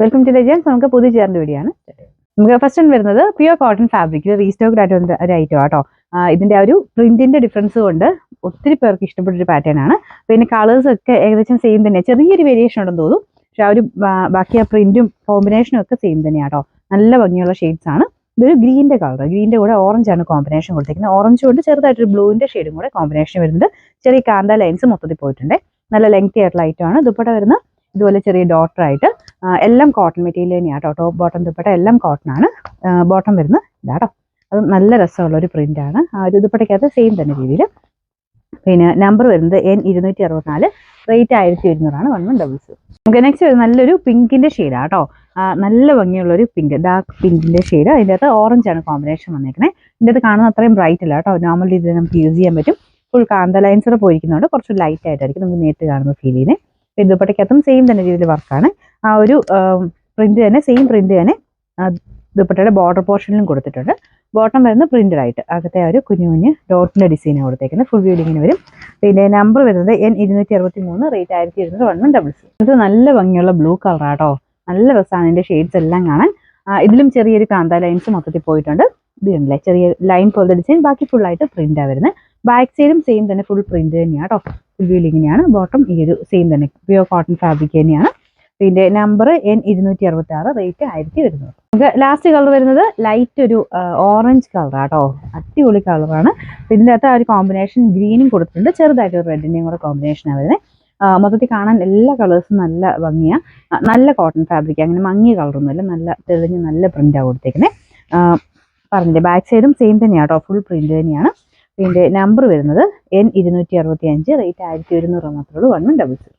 Welcome to legends. നമുക്ക് പുതിയ ചേർന്ന വീഡിയോ ആണ്. നമുക്ക് ഫസ്റ്റ് വരുന്നത് പ്യുവർ കോട്ടൺ ഫാബ്രിക്കിൽ റീസ്റ്റോക്ഡ് ആയിട്ട് ഒരു ഐറ്റം ആട്ടോ. ഇതിന്റെ ആ ഒരു പ്രിന്റിന്റെ ഡിഫറൻസ് കൊണ്ട് ഒത്തിരി പേർക്ക് ഇഷ്ടപ്പെട്ട ഒരു പാറ്റേൺ ആണ്. പിന്നെ കളേഴ്സ് ഒക്കെ ഏകദേശം സെയിം തന്നെ, ചെറിയൊരു വേരിയേഷൻ ഉണ്ടെന്ന് തോന്നും. പക്ഷെ ആ ഒരു ബാക്കി ആ പ്രിന്റും കോമ്പിനേഷനും ഒക്കെ സെയിം തന്നെയാട്ടോ. നല്ല ഭംഗിയുള്ള ഷെയ്ഡ്സ് ആണ്. ഇതൊരു ഗ്രീനിന്റെ കളർ, ഗ്രീനിന്റെ കൂടെ ഓറഞ്ച് ആണ് കോമ്പിനേഷൻ കൊടുത്തിരിക്കുന്നത്. ഓറഞ്ച് കൊണ്ട് ചെറുതായിട്ടൊരു ബ്ലൂവിന്റെ ഷെയ്ഡും കൂടെ കോമ്പിനേഷൻ വരുന്നുണ്ട്. ചെറിയ കാന്ത ലൈൻസ് മൊത്തത്തിൽ പോയിട്ടുണ്ട്. നല്ല ലെങ്തി ആയിട്ടുള്ള ഐറ്റം ആണ്. ദുപ്പട്ട വരുന്ന ഇതുപോലെ ചെറിയ ഡോട്ടർ ആയിട്ട്, എല്ലാം കോട്ടൺ മെറ്റീരിയൽ തന്നെയാണ് കേട്ടോ. ടോപ്പ് ബോട്ടം ദുപ്പട്ട എല്ലാം കോട്ടൺ ആണ്. ബോട്ടം വരുന്ന ഇതാട്ടോ. അത് നല്ല രസമുള്ള ഒരു പ്രിന്റ് ആണ്. ആ ഒരു ദുപ്പട്ടയ്ക്കകത്ത് സെയിം തന്നെ രീതിയിൽ. പിന്നെ നമ്പർ വരുന്നത് N264, റേറ്റ് 1100 1100. നമുക്ക് നെക്സ്റ്റ് വരുന്നത് നല്ലൊരു പിങ്കിന്റെ ഷെയ്ഡാണ് കേട്ടോ. നല്ല ഭംഗിയുള്ള ഒരു പിങ്ക്, ഡാർക്ക് പിങ്കിന്റെ ഷെയ്ഡ്. അതിൻ്റെ അകത്ത് ഓറഞ്ച് ആണ് കോമ്പിനേഷൻ വന്നേക്കുന്നത്. ഇതിൻ്റെ അകത്ത് കാണുന്ന അത്രയും ബ്രൈറ്റ് അല്ല കേട്ടോ. നോർമൽ രീതിയിൽ നമുക്ക് യൂസ് ചെയ്യാൻ പറ്റും. ഫുൾ കാന്ത ലൈൻസോടെ പോയിരിക്കുന്നതുകൊണ്ട് കുറച്ച് ലൈറ്റ് ആയിട്ടായിരിക്കും നമുക്ക് നേരിട്ട് കാണുമ്പോൾ ഫീൽ ചെയ്യുന്നത്. പിന്നെ ദുപ്പട്ടയ്ക്കകത്തും സെയിം തന്നെ രീതിയിൽ വർക്കാണ്. ആ ഒരു പ്രിന്റ് തന്നെ, സെയിം പ്രിന്റ് തന്നെ ദുപ്പട്ടയുടെ ബോർഡർ പോർഷനിലും കൊടുത്തിട്ടുണ്ട്. ബോട്ടം വരുന്ന പ്രിന്റഡ് ആയിട്ട് അകത്തെ ഒരു കുഞ്ഞു കുഞ്ഞ് ഡോട്ടിന്റെ ഡിസൈനാണ് കൊടുത്തേക്കുന്നത്. ഫുൾ വീഡിങ്ങിന് വരും. പിന്നെ നമ്പർ വരുന്നത് N263, റേറ്റ് 1200 1100. ഇത് നല്ല ഭംഗിയുള്ള ബ്ലൂ കളറാട്ടോ. നല്ല രസമാണ് ഇതിന്റെ ഷെയ്ഡ്സ് എല്ലാം കാണാൻ. ഇതിലും ചെറിയൊരു കാന്ത ലൈൻസ് മൊത്തത്തിൽ പോയിട്ടുണ്ട്. ഇത് കണ്ടില്ലേ, ചെറിയ ലൈൻ പോലത്തെ ഡിസൈൻ. ബാക്കി ഫുൾ ആയിട്ട് പ്രിന്റാണ് വരുന്നത്. ബാക്ക് സൈഡും സെയിം തന്നെ, ഫുൾ പ്രിന്റ് തന്നെയാണ് കേട്ടോ. ഫുൾ വീലിങ്ങിനെയാണ്. ബോട്ടം ഈ ഒരു സെയിം തന്നെ പ്യുവർ കോട്ടൺ ഫാബ്രിക് തന്നെയാണ്. പിന്നെ നമ്പർ N266, റേറ്റ് 1100. നമുക്ക് ലാസ്റ്റ് കളർ വരുന്നത് ലൈറ്റ് ഒരു ഓറഞ്ച് കളറാട്ടോ. അടിപൊളി കളറാണ്. ഇതിൻ്റെ അകത്ത് ആ ഒരു കോമ്പിനേഷൻ ഗ്രീനും കൊടുത്തിട്ടുണ്ട്. ചെറുതായിട്ട് ഒരു റെഡിൻ്റെയും കൂടെ കോമ്പിനേഷനാണ് വരുന്നത്. മൊത്തത്തിൽ കാണാൻ എല്ലാ കളേഴ്സും നല്ല ഭംഗിയാണ്. നല്ല കോട്ടൺ ഫാബ്രിക്, അങ്ങനെ മങ്ങിയ കളറൊന്നുമില്ല. നല്ല തെളിഞ്ഞ് നല്ല പ്രിന്റാണ് കൊടുത്തേക്കുന്നത്. പറഞ്ഞില്ലേ, ബാക്ക് സൈഡും സെയിം തന്നെയാണ് കേട്ടോ. ഫുൾ പ്രിന്റ് തന്നെയാണ്. പിന്നെ നമ്പർ വരുന്നത് N265, റേറ്റ് 1100 മാത്രമേ ഉള്ളൂ 1100.